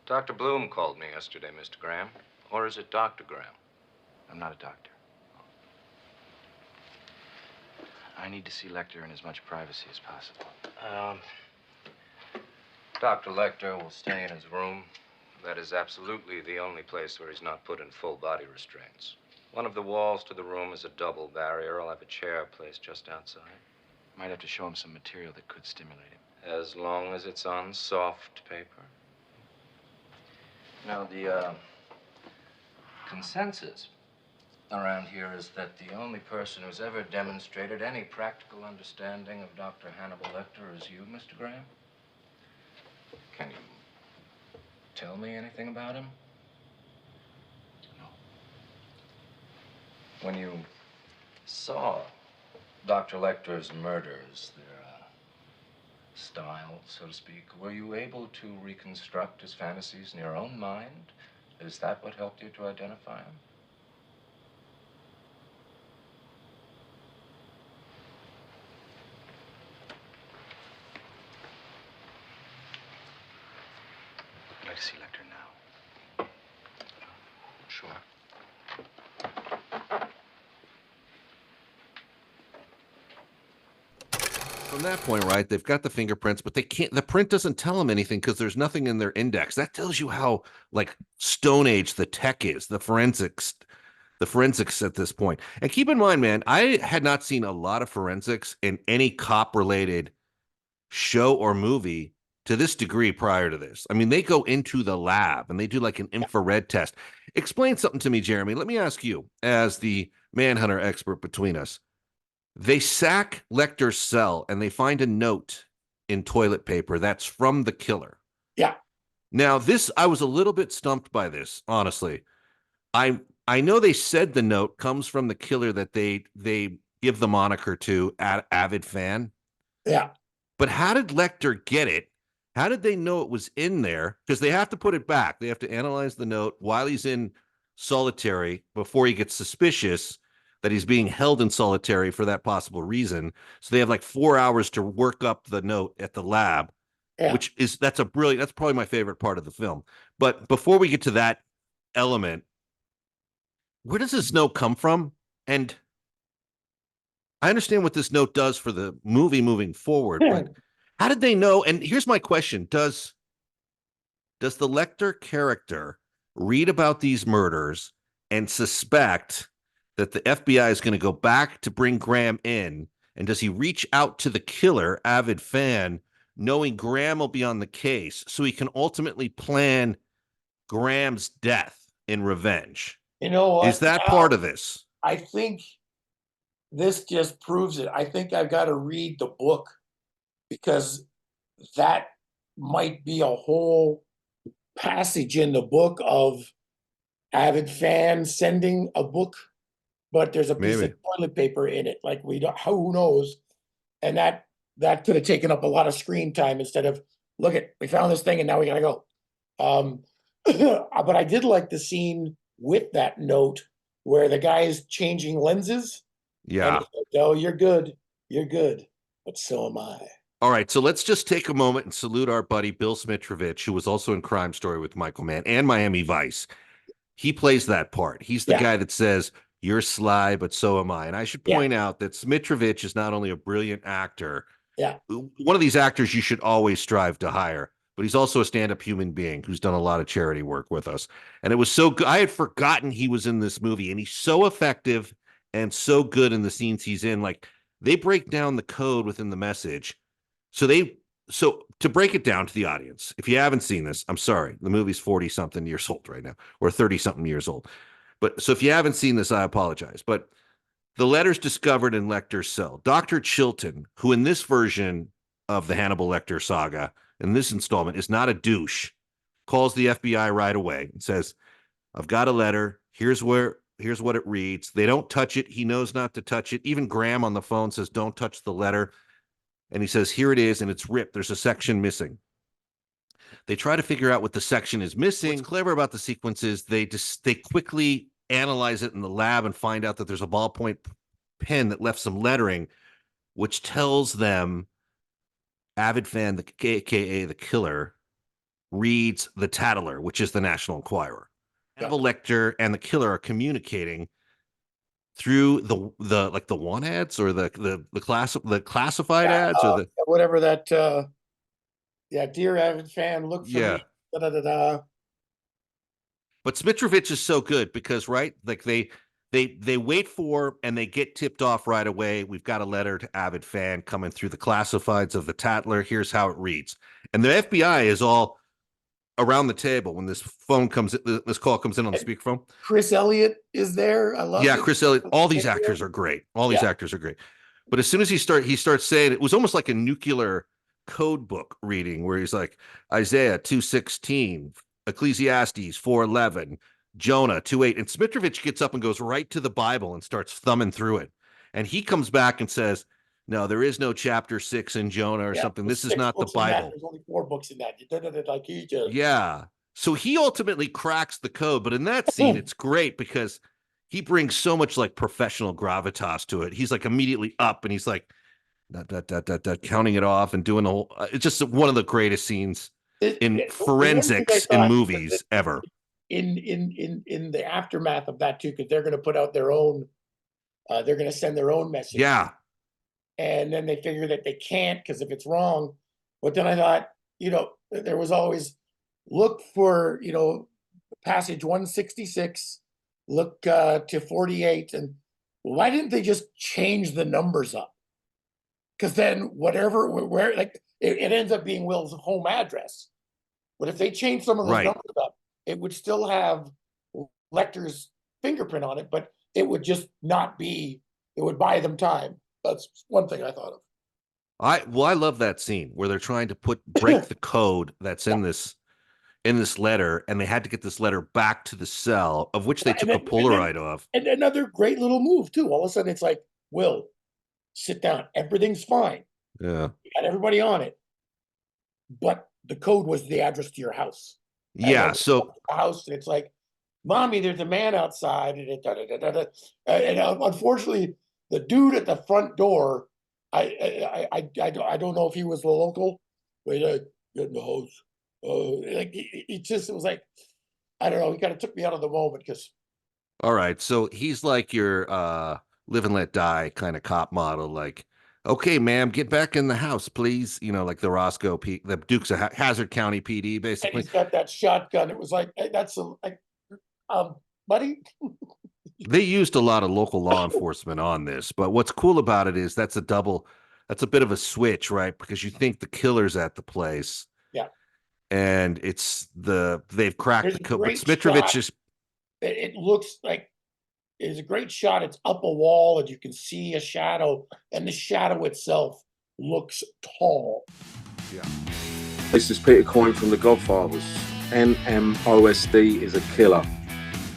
Dr. Bloom called me yesterday, Mr. Graham. Or is it Dr. Graham? I'm not a doctor. I need to see Lecter in as much privacy as possible. Dr. Lecter will stay in his room. That is absolutely the only place where he's not put in full body restraints. One of the walls to the room is a double barrier. I'll have a chair placed just outside. Might have to show him some material that could stimulate him. As long as it's on soft paper. Now, the consensus around here is that the only person who's ever demonstrated any practical understanding of Dr. Hannibal Lecter is you, Mr. Graham. Can you tell me anything about him? No. When you saw Dr. Lecter's murders, their style, so to speak, were you able to reconstruct his fantasies in your own mind? Is that what helped you to identify him? I'd like to see Lecter now. Sure. From that point, right, they've got the fingerprints, but they can't, the print doesn't tell them anything because there's nothing in their index. That tells you how, like, Stone Age the tech is, the forensics at this point. And keep in mind, man, I had not seen a lot of forensics in any cop-related show or movie to this degree prior to this. I mean, they go into the lab and they do like an infrared test. Explain something to me, Jeremy. Let me ask you, as the Manhunter expert between us. They sack Lecter's cell and they find a note in toilet paper that's from the killer. Yeah. Now, this, I was a little bit stumped by this, honestly. I know they said the note comes from the killer that they give the moniker to, Avid Fan. Yeah. But how did Lecter get it? How did they know it was in there? Because they have to put it back. They have to analyze the note while he's in solitary before he gets suspicious that he's being held in solitary for that possible reason. So they have like 4 hours to work up the note at the lab, which is, that's probably my favorite part of the film. But before we get to that element, where does this note come from? And I understand what this note does for the movie moving forward, but how did they know? And here's my question. Does the Lecter character read about these murders and suspect that the FBI is going to go back to bring Graham in? And does he reach out to the killer, Avid Fan, knowing Graham will be on the case so he can ultimately plan Graham's death in revenge? You know what? Is that part of this? I think this just proves it. I think I've got to read the book because that might be a whole passage in the book of Avid Fan sending a book, but there's a piece of toilet paper in it. Like, we don't, who knows? And that could have taken up a lot of screen time instead of, look at, we found this thing and now we gotta go. But I did like the scene with that note where the guy is changing lenses. Yeah. And he said, oh, you're good, but so am I. All right, so let's just take a moment and salute our buddy Bill Smitrovich, who was also in Crime Story with Michael Mann and Miami Vice. He plays that part. He's the guy that says, you're sly, but so am I. And I should point out that Smitrovich is not only a brilliant actor, one of these actors you should always strive to hire, but he's also a stand-up human being who's done a lot of charity work with us. And it was so good. I had forgotten he was in this movie, and he's so effective and so good in the scenes he's in. Like, they break down the code within the message. So to break it down to the audience, if you haven't seen this, I'm sorry, the movie's 40-something years old right now, or 30-something years old. But so if you haven't seen this, I apologize. But the letters discovered in Lecter's cell, Dr. Chilton, who in this version of the Hannibal Lecter saga, in this installment, is not a douche, calls the FBI right away and says, I've got a letter. Here's what it reads. They don't touch it. He knows not to touch it. Even Graham on the phone says, don't touch the letter. And he says, here it is, and it's ripped. There's a section missing. They try to figure out what the section is missing. What's clever about the sequence is they quickly analyze it in the lab and find out that there's a ballpoint pen that left some lettering, which tells them Avid Fan, aka the killer, reads the Tattler, which is the National Enquirer. Yeah. Hannibal Lecter and the killer are communicating through the like the want ads or the classified ads or the whatever that dear avid fan, look for yeah. me. Da, da, da, da. But Smitrovich is so good because right, like they wait for and they get tipped off right away. We've got a letter to avid fan coming through the classifieds of the Tattler. Here's how it reads, and the FBI is all around the table when this call comes in on the speakerphone. Chris Elliott is there. I love it. Chris Elliott. All these actors are great. But as soon as he starts saying it was almost like a nuclear code book reading where he's like Isaiah 2:16, Ecclesiastes 4:11, Jonah 2:8, and Smitrovich gets up and goes right to the Bible and starts thumbing through it. And he comes back and says, no, there is no chapter 6 in Jonah or something. This is not the Bible. There's only 4 books in that. Like he just... Yeah. So he ultimately cracks the code. But in that scene, it's great because he brings so much like professional gravitas to it. He's like immediately up and he's like counting it off and doing the whole. It's just one of the greatest scenes in forensics in movies ever. In the aftermath of that too, because they're going to put out their own. They're going to send their own message. Yeah. And then they figure that they can't because if it's wrong. But then I thought, there was always look for, passage 166, look to 48. And why didn't they just change the numbers up? Because then where like it ends up being Will's home address. But if they change some of those numbers up, it would still have Lecter's fingerprint on it, but it would just not be, it would buy them time. That's one thing I thought of. I love that scene where they're trying to break the code that's in this letter, and they had to get this letter back to the cell, of which they took a Polaroid of. And another great little move too. All of a sudden, it's like, Will, sit down. Everything's fine. Yeah, you got everybody on it, but the code was the address to your house. Yeah, so the house, and it's like, Mommy, there's a man outside, and unfortunately, the dude at the front door. I don't know if he was the local. Wait, get in the house. Like it was like, I don't know. He kind of took me out of the moment because. All right, so he's like your live and let die kind of cop model. Like, okay, ma'am, get back in the house, please. Like the Roscoe, the Dukes of Hazard County PD, basically. And he's got that shotgun. It was like buddy. They used a lot of local law enforcement on this, but what's cool about it is that's a bit of a switch, right? Because you think the killer's at the place. Yeah. And they've cracked the code. But Smitrovich is. It looks like it's a great shot. It's up a wall and you can see a shadow, and the shadow itself looks tall. Yeah. This is Peter Coyne from The Godfathers. NMOSD is a killer.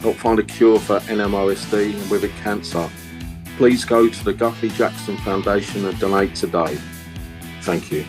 Help find a cure for NMOSD and with it cancer. Please go to the Guthrie Jackson Foundation and donate today. Thank you.